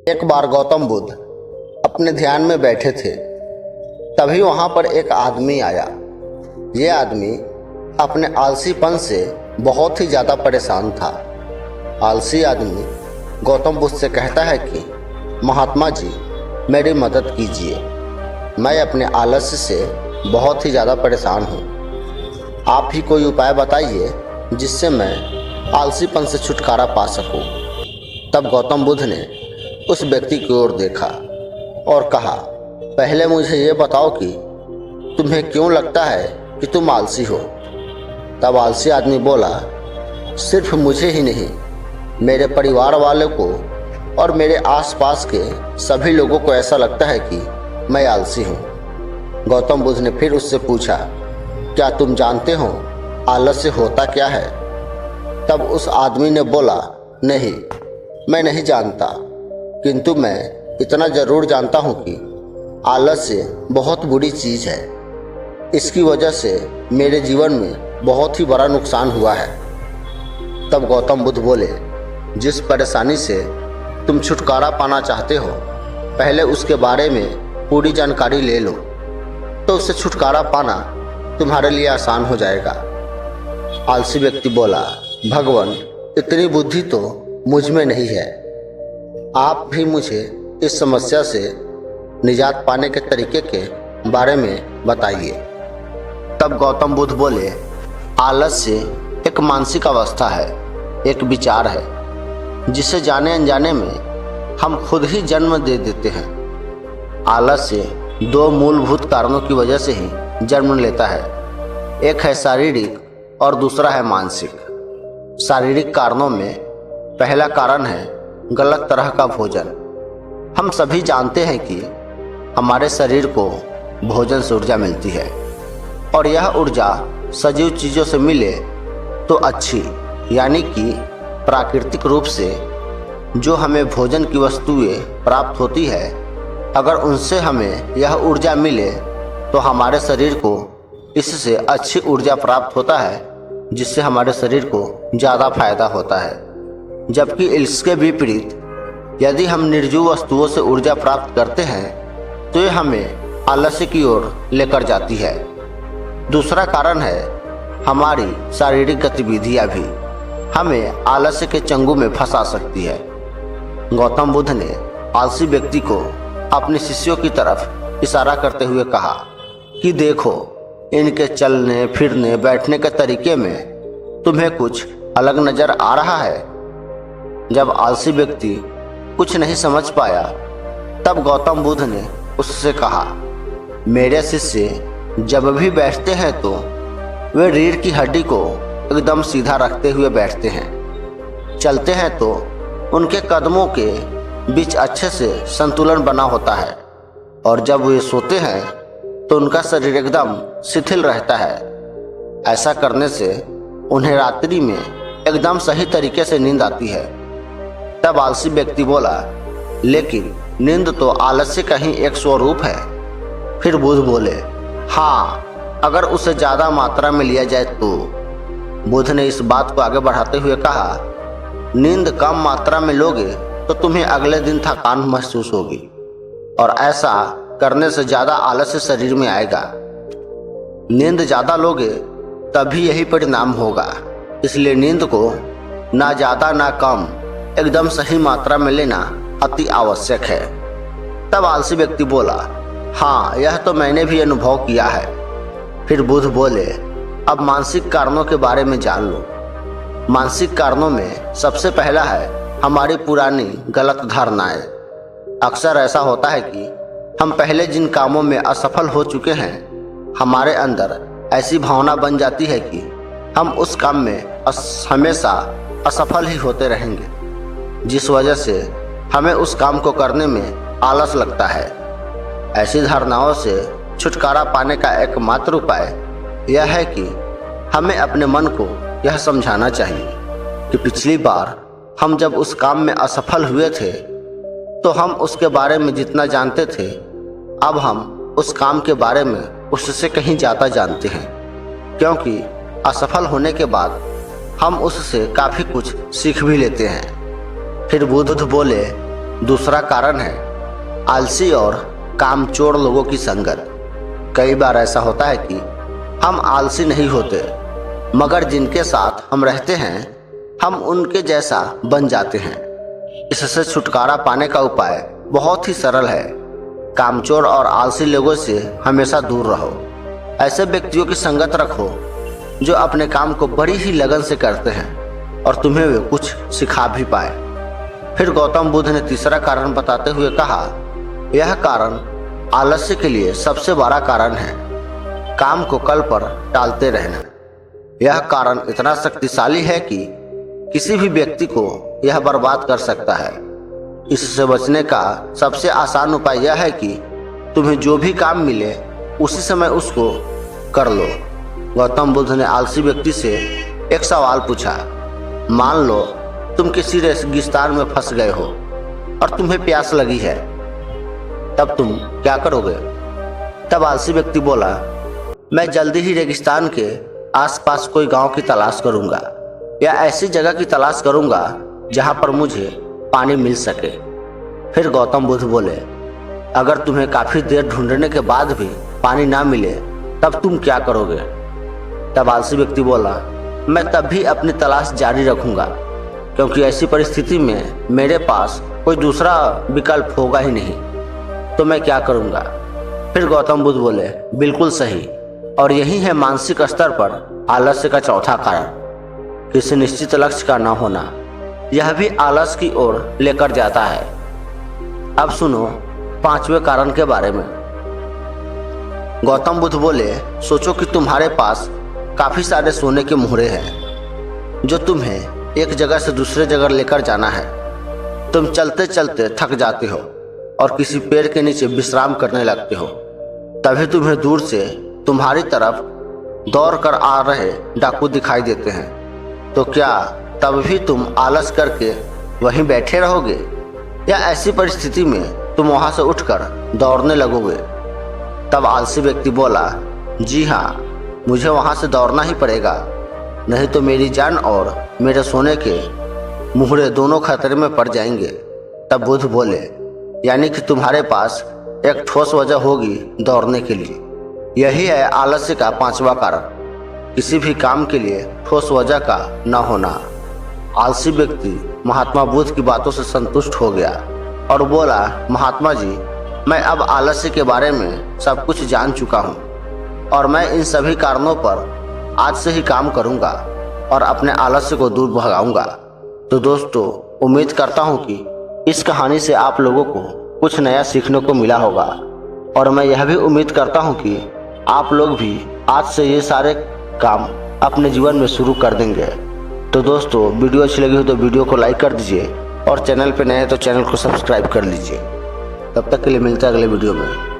एक बार गौतम बुद्ध अपने ध्यान में बैठे थे। तभी वहाँ पर एक आदमी आया। ये आदमी अपने आलसीपन से बहुत ही ज़्यादा परेशान था। आलसी आदमी गौतम बुद्ध से कहता है कि महात्मा जी, मेरी मदद कीजिए, मैं अपने आलस्य से बहुत ही ज़्यादा परेशान हूँ। आप ही कोई उपाय बताइए जिससे मैं आलसीपन से छुटकारा पा सकूँ। तब गौतम बुद्ध ने उस व्यक्ति की ओर देखा और कहा, पहले मुझे ये बताओ कि तुम्हें क्यों लगता है कि तुम आलसी हो। तब आलसी आदमी बोला, सिर्फ मुझे ही नहीं, मेरे परिवार वालों को और मेरे आसपास के सभी लोगों को ऐसा लगता है कि मैं आलसी हूँ। गौतम बुद्ध ने फिर उससे पूछा, क्या तुम जानते हो आलस्य होता क्या है? तब उस आदमी ने बोला, नहीं, मैं नहीं जानता, किंतु मैं इतना ज़रूर जानता हूँ कि आलस्य बहुत बुरी चीज़ है। इसकी वजह से मेरे जीवन में बहुत ही बड़ा नुकसान हुआ है। तब गौतम बुद्ध बोले, जिस परेशानी से तुम छुटकारा पाना चाहते हो, पहले उसके बारे में पूरी जानकारी ले लो, तो उससे छुटकारा पाना तुम्हारे लिए आसान हो जाएगा। आलसी व्यक्ति बोला, भगवान, इतनी बुद्धि तो मुझ में नहीं है। आप भी मुझे इस समस्या से निजात पाने के तरीके के बारे में बताइए। तब गौतम बुद्ध बोले, आलस्य एक मानसिक अवस्था है, एक विचार है जिसे जाने अनजाने में हम खुद ही जन्म दे देते हैं। आलस्य दो मूलभूत कारणों की वजह से ही जन्म लेता है। एक है शारीरिक और दूसरा है मानसिक। शारीरिक कारणों में पहला कारण है गलत तरह का भोजन। हम सभी जानते हैं कि हमारे शरीर को भोजन से ऊर्जा मिलती है और यह ऊर्जा सजीव चीज़ों से मिले तो अच्छी, यानी कि प्राकृतिक रूप से जो हमें भोजन की वस्तुएं प्राप्त होती है, अगर उनसे हमें यह ऊर्जा मिले तो हमारे शरीर को इससे अच्छी ऊर्जा प्राप्त होता है, जिससे हमारे शरीर को ज़्यादा फायदा होता है। जबकि इसके विपरीत यदि हम निर्जीव वस्तुओं से ऊर्जा प्राप्त करते हैं तो यह हमें आलस्य की ओर लेकर जाती है। दूसरा कारण है हमारी शारीरिक गतिविधियां भी हमें आलस्य के चंगुल में फंसा सकती है। गौतम बुद्ध ने आलसी व्यक्ति को अपने शिष्यों की तरफ इशारा करते हुए कहा कि देखो, इनके चलने फिरने बैठने के तरीके में तुम्हें कुछ अलग नजर आ रहा है। जब आलसी व्यक्ति कुछ नहीं समझ पाया, तब गौतम बुद्ध ने उससे कहा, मेरे शिष्य जब भी बैठते हैं तो वे रीढ़ की हड्डी को एकदम सीधा रखते हुए बैठते हैं। चलते हैं तो उनके कदमों के बीच अच्छे से संतुलन बना होता है, और जब वे सोते हैं तो उनका शरीर एकदम शिथिल रहता है। ऐसा करने से उन्हें रात्रि में एकदम सही तरीके से नींद आती है। तब आलसी व्यक्ति बोला, लेकिन नींद तो आलस्य का ही एक स्वरूप है। फिर बुद्ध बोले, हाँ, अगर उसे ज़्यादा मात्रा में लिया जाए तो। बुद्ध ने इस बात को आगे बढ़ाते हुए कहा, नींद कम मात्रा में लोगे तो तुम्हें अगले दिन थकान महसूस होगी, और ऐसा करने से ज़्यादा आलस्य शरीर में आएगा। नींद ज़्यादा लोगे तभी यही परिणाम होगा। इसलिए नींद को ना ज़्यादा ना कम, एकदम सही मात्रा में लेना अति आवश्यक है। तब आलसी व्यक्ति बोला, हाँ, यह तो मैंने भी अनुभव किया है। फिर बुद्ध बोले, अब मानसिक कारणों के बारे में जान लो। मानसिक कारणों में सबसे पहला है हमारी पुरानी गलत धारणाएं। अक्सर ऐसा होता है कि हम पहले जिन कामों में असफल हो चुके हैं, हमारे अंदर ऐसी भावना बन जाती है कि हम उस काम में हमेशा असफल ही होते रहेंगे, जिस वजह से हमें उस काम को करने में आलस लगता है। ऐसी धारणाओं से छुटकारा पाने का एकमात्र उपाय यह है कि हमें अपने मन को यह समझाना चाहिए कि पिछली बार हम जब उस काम में असफल हुए थे तो हम उसके बारे में जितना जानते थे, अब हम उस काम के बारे में उससे कहीं ज़्यादा जानते हैं, क्योंकि असफल होने के बाद हम उससे काफ़ी कुछ सीख भी लेते हैं। फिर बुद्ध बोले, दूसरा कारण है आलसी और कामचोर लोगों की संगत। कई बार ऐसा होता है कि हम आलसी नहीं होते, मगर जिनके साथ हम रहते हैं हम उनके जैसा बन जाते हैं। इससे छुटकारा पाने का उपाय बहुत ही सरल है। कामचोर और आलसी लोगों से हमेशा दूर रहो। ऐसे व्यक्तियों की संगत रखो जो अपने काम को बड़ी ही लगन से करते हैं और तुम्हें वे कुछ सिखा भी पाए। फिर गौतम बुद्ध ने तीसरा कारण बताते हुए कहा, यह कारण आलस्य के लिए सबसे बड़ा कारण है, काम को कल पर टालते रहना। यह कारण इतना शक्तिशाली है कि किसी भी व्यक्ति को यह बर्बाद कर सकता है। इससे बचने का सबसे आसान उपाय यह है कि तुम्हें जो भी काम मिले उसी समय उसको कर लो। गौतम बुद्ध ने आलसी व्यक्ति से एक सवाल पूछा, मान लो तुम किसी रेगिस्तान में फंस गए हो और तुम्हें प्यास लगी है, तब तुम क्या करोगे? तब आलसी व्यक्ति बोला, मैं जल्दी ही रेगिस्तान के आसपास कोई गांव की तलाश करूंगा या ऐसी जगह की तलाश करूंगा जहां पर मुझे पानी मिल सके। फिर गौतम बुद्ध बोले, अगर तुम्हें काफी देर ढूंढने के बाद भी पानी ना मिले तब तुम क्या करोगे? तब आलसी व्यक्ति बोला, मैं तब भी अपनी तलाश जारी रखूंगा, क्योंकि ऐसी परिस्थिति में मेरे पास कोई दूसरा विकल्प होगा ही नहीं, तो मैं क्या करूंगा? फिर गौतम बुद्ध बोले, बिल्कुल सही, और यही है मानसिक स्तर पर आलस्य का चौथा कारण, किसी निश्चित लक्ष्य का न होना। यह भी आलस की ओर लेकर जाता है। अब सुनो पांचवें कारण के बारे में। गौतम बुद्ध बोले, सोचो कि तुम्हारे पास काफी सारे सोने के मुहरे हैं जो तुम्हें एक जगह से दूसरे जगह लेकर जाना है। तुम चलते चलते थक जाते हो और किसी पेड़ के नीचे विश्राम करने लगते हो। तभी तुम्हें दूर से तुम्हारी तरफ दौड़ कर आ रहे डाकू दिखाई देते हैं। तो क्या तब भी तुम आलस करके वहीं बैठे रहोगे या ऐसी परिस्थिति में तुम वहां से उठकर दौड़ने लगोगे? तब आलसी व्यक्ति बोला, जी हाँ, मुझे वहां से दौड़ना ही पड़ेगा, नहीं तो मेरी जान और मेरे सोने के मुहरे दोनों खतरे में पड़ जाएंगे। तब बुद्ध बोले, यानी कि तुम्हारे पास एक ठोस वजह होगी दौड़ने के लिए। यही है आलस्य का पांचवा कारण, किसी भी काम के लिए ठोस वजह का न होना। आलसी व्यक्ति महात्मा बुद्ध की बातों से संतुष्ट हो गया और बोला, महात्मा जी, मैं अब आलस्य के बारे में सब कुछ जान चुका हूँ और मैं इन सभी कारणों पर आज से ही काम करूँगा और अपने आलस्य को दूर भगाऊंगा। तो दोस्तों, उम्मीद करता हूँ कि इस कहानी से आप लोगों को कुछ नया सीखने को मिला होगा और मैं यह भी उम्मीद करता हूँ कि आप लोग भी आज से ये सारे काम अपने जीवन में शुरू कर देंगे। तो दोस्तों, वीडियो अच्छी लगी हो तो वीडियो को लाइक कर दीजिए और चैनल पे नए हैं तो चैनल को सब्सक्राइब कर लीजिए। तब तक के लिए मिलते हैं अगले वीडियो में।